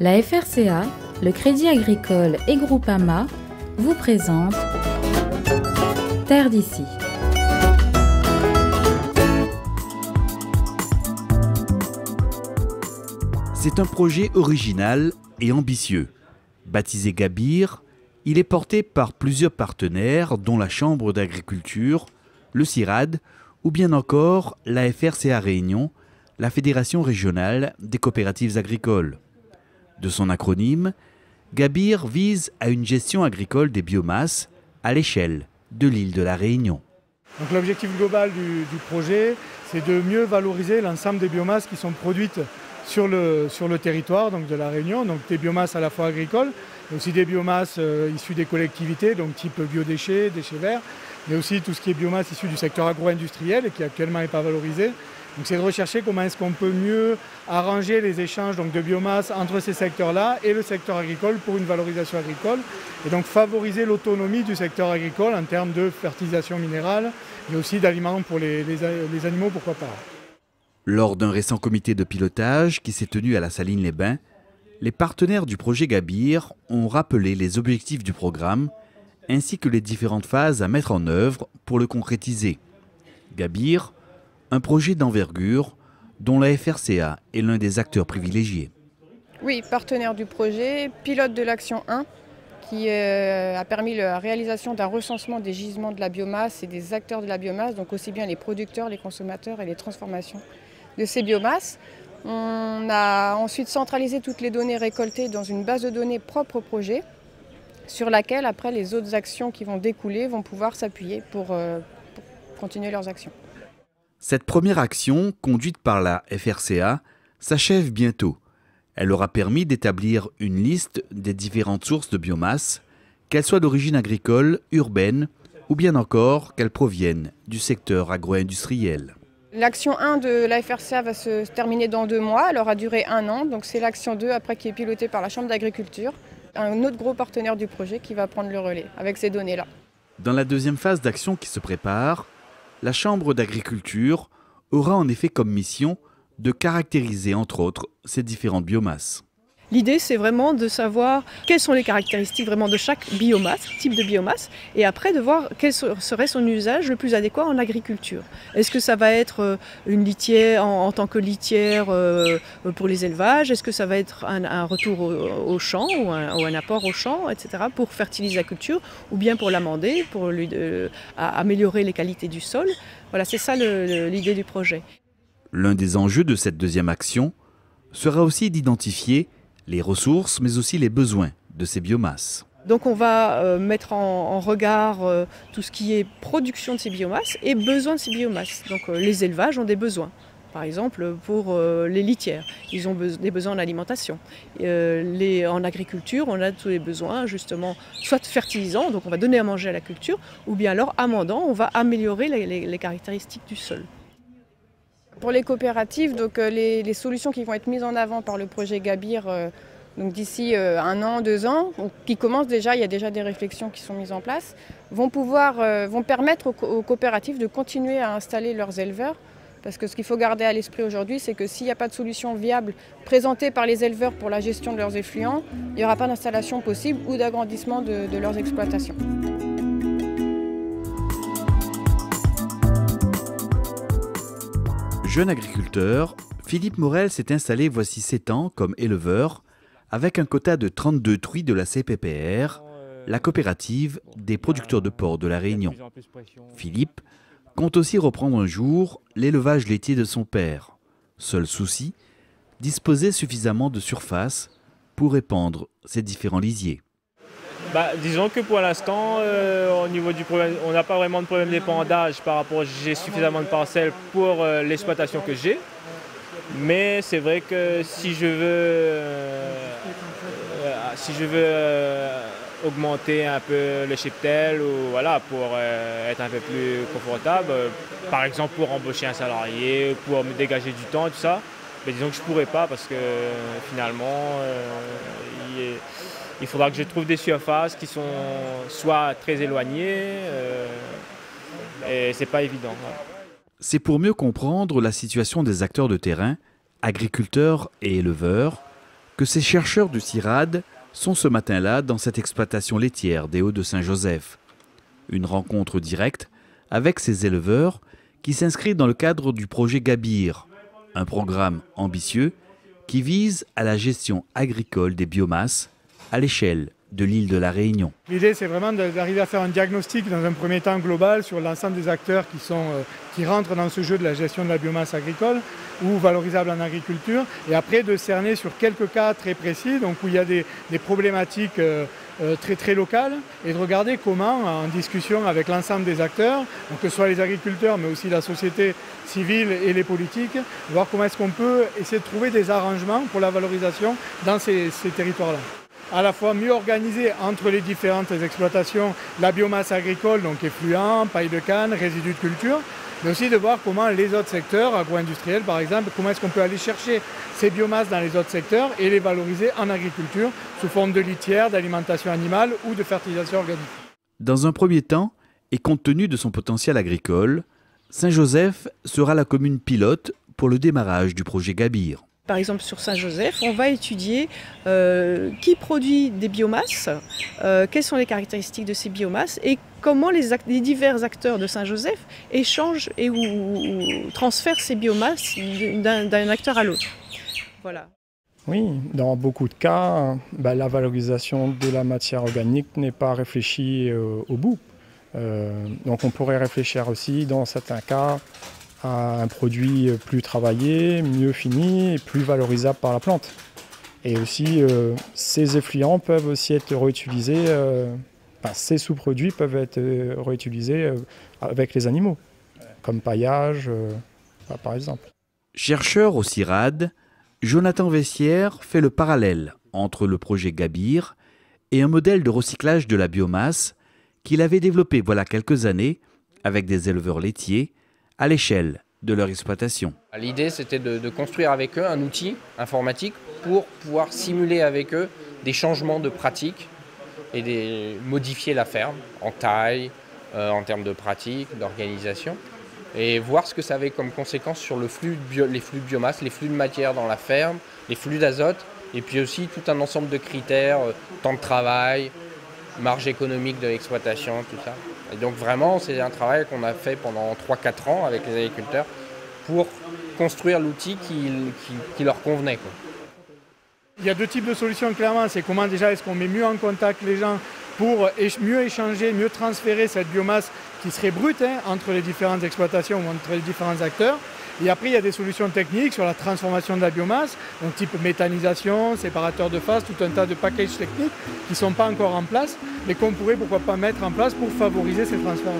La FRCA, le Crédit Agricole et Groupama vous présentent Terre d'ici. C'est un projet original et ambitieux. Baptisé Gabir, il est porté par plusieurs partenaires dont la Chambre d'agriculture, le CIRAD ou bien encore la FRCA Réunion, la Fédération régionale des coopératives agricoles. De son acronyme, Gabir vise à une gestion agricole des biomasses à l'échelle de l'île de la Réunion. Donc l'objectif global du projet, c'est de mieux valoriser l'ensemble des biomasses qui sont produites sur le territoire donc de la Réunion, donc des biomasses à la fois agricoles, mais aussi des biomasses issues des collectivités, donc type biodéchets, déchets verts, mais aussi tout ce qui est biomasse issue du secteur agro-industriel et qui actuellement n'est pas valorisé. Donc c'est de rechercher comment est-ce qu'on peut mieux arranger les échanges donc, de biomasse entre ces secteurs-là et le secteur agricole pour une valorisation agricole et donc favoriser l'autonomie du secteur agricole en termes de fertilisation minérale mais aussi d'aliments pour les animaux, pourquoi pas. Lors d'un récent comité de pilotage qui s'est tenu à la Saline-les-Bains, les partenaires du projet Gabir ont rappelé les objectifs du programme ainsi que les différentes phases à mettre en œuvre pour le concrétiser. Gabir, un projet d'envergure dont la FRCA est l'un des acteurs privilégiés. Oui, partenaire du projet, pilote de l'action 1 qui a permis la réalisation d'un recensement des gisements de la biomasse et des acteurs de la biomasse, donc aussi bien les producteurs, les consommateurs et les transformations de ces biomasses. On a ensuite centralisé toutes les données récoltées dans une base de données propre au projet sur laquelle après les autres actions qui vont découler vont pouvoir s'appuyer pour continuer leurs actions. Cette première action, conduite par la FRCA, s'achève bientôt. Elle aura permis d'établir une liste des différentes sources de biomasse, qu'elles soient d'origine agricole, urbaine ou bien encore qu'elles proviennent du secteur agro-industriel. L'action 1 de la FRCA va se terminer dans 2 mois, elle aura duré 1 an, donc c'est l'action 2 après qui est pilotée par la Chambre d'agriculture, un autre gros partenaire du projet qui va prendre le relais avec ces données-là. Dans la deuxième phase d'action qui se prépare, la Chambre d'agriculture aura en effet comme mission de caractériser entre autres ces différentes biomasses. L'idée, c'est vraiment de savoir quelles sont les caractéristiques vraiment de chaque biomasse, type de biomasse, et après de voir quel serait son usage le plus adéquat en agriculture. Est-ce que ça va être une litière en tant que litière pour les élevages? Est-ce que ça va être un retour au champ ou un apport au champ, etc., pour fertiliser la culture, ou bien pour l'amender, pour améliorer les qualités du sol? Voilà, c'est ça l'idée du projet. L'un des enjeux de cette deuxième action sera aussi d'identifier les ressources, mais aussi les besoins de ces biomasses. Donc on va mettre en regard tout ce qui est production de ces biomasses et besoin de ces biomasses. Donc les élevages ont des besoins. Par exemple, pour les litières, ils ont des besoins en alimentation. En agriculture, on a tous les besoins, justement, soit fertilisants, donc on va donner à manger à la culture, ou bien alors amendant, on va améliorer les caractéristiques du sol. Pour les coopératives, donc, les solutions qui vont être mises en avant par le projet Gabir d'ici 1 an, 2 ans, qui commencent déjà, il y a déjà des réflexions qui sont mises en place, vont permettre aux coopératives de continuer à installer leurs éleveurs. Parce que ce qu'il faut garder à l'esprit aujourd'hui, c'est que s'il n'y a pas de solution viable présentée par les éleveurs pour la gestion de leurs effluents, il n'y aura pas d'installation possible ou d'agrandissement de leurs exploitations. Jeune agriculteur, Philippe Morel s'est installé voici 7 ans comme éleveur avec un quota de 32 truies de la CPPR, la coopérative des producteurs de porc de la Réunion. Philippe compte aussi reprendre un jour l'élevage laitier de son père. Seul souci, disposer suffisamment de surface pour épandre ses différents lisiers. Disons que pour l'instant, au niveau du problème, on n'a pas vraiment de problème d'épandage par rapport à j'ai suffisamment de parcelles pour l'exploitation que j'ai. Mais c'est vrai que si je veux augmenter un peu le cheptel ou voilà, pour être un peu plus confortable, par exemple pour embaucher un salarié, pour me dégager du temps et tout ça, mais disons que je ne pourrais pas parce que finalement il faudra que je trouve des surfaces qui sont soit très éloignées et c'est pas évident. C'est pour mieux comprendre la situation des acteurs de terrain, agriculteurs et éleveurs, que ces chercheurs du CIRAD sont ce matin-là dans cette exploitation laitière des Hauts-de-Saint-Joseph. Une rencontre directe avec ces éleveurs qui s'inscrit dans le cadre du projet Gabir, un programme ambitieux qui vise à la gestion agricole des biomasses à l'échelle de l'île de la Réunion. L'idée, c'est vraiment d'arriver à faire un diagnostic dans un premier temps global sur l'ensemble des acteurs qui rentrent dans ce jeu de la gestion de la biomasse agricole ou valorisable en agriculture, et après de cerner sur quelques cas très précis, donc où il y a des problématiques très locales, et de regarder comment, en discussion avec l'ensemble des acteurs, donc que ce soit les agriculteurs, mais aussi la société civile et les politiques, voir comment est-ce qu'on peut essayer de trouver des arrangements pour la valorisation dans ces territoires-là. À la fois mieux organiser entre les différentes exploitations la biomasse agricole, donc effluents, paille de canne, résidus de culture, mais aussi de voir comment les autres secteurs, agro-industriels par exemple, comment est-ce qu'on peut aller chercher ces biomasses dans les autres secteurs et les valoriser en agriculture sous forme de litière, d'alimentation animale ou de fertilisation organique. Dans un premier temps, et compte tenu de son potentiel agricole, Saint-Joseph sera la commune pilote pour le démarrage du projet Gabir. Par exemple, sur Saint-Joseph, on va étudier qui produit des biomasses, quelles sont les caractéristiques de ces biomasses et comment les divers acteurs de Saint-Joseph échangent ou transfèrent ces biomasses d'un acteur à l'autre. Voilà. Oui, dans beaucoup de cas, la valorisation de la matière organique n'est pas réfléchie au bout. Donc on pourrait réfléchir aussi, dans certains cas, à un produit plus travaillé, mieux fini et plus valorisable par la plante. Et aussi, ces effluents peuvent aussi être réutilisés, ces sous-produits peuvent être réutilisés avec les animaux, comme paillage, par exemple. Chercheur au CIRAD, Jonathan Vessière fait le parallèle entre le projet Gabir et un modèle de recyclage de la biomasse qu'il avait développé voilà quelques années avec des éleveurs laitiers à l'échelle de leur exploitation. L'idée, c'était de construire avec eux un outil informatique pour pouvoir simuler avec eux des changements de pratiques et de modifier la ferme en taille, en termes de pratique, d'organisation, et voir ce que ça avait comme conséquence sur les flux de biomasse, les flux de matière dans la ferme, les flux d'azote, et puis aussi tout un ensemble de critères, temps de travail, marge économique de l'exploitation, tout ça. Et donc vraiment, c'est un travail qu'on a fait pendant 3-4 ans avec les agriculteurs pour construire l'outil qui leur convenait, quoi. Il y a deux types de solutions clairement, c'est comment déjà est-ce qu'on met mieux en contact les gens pour mieux échanger, mieux transférer cette biomasse qui serait brute entre les différentes exploitations ou entre les différents acteurs. Et après, il y a des solutions techniques sur la transformation de la biomasse, donc type méthanisation, séparateur de phase, tout un tas de packages techniques qui ne sont pas encore en place, mais qu'on pourrait pourquoi pas mettre en place pour favoriser ces transferts.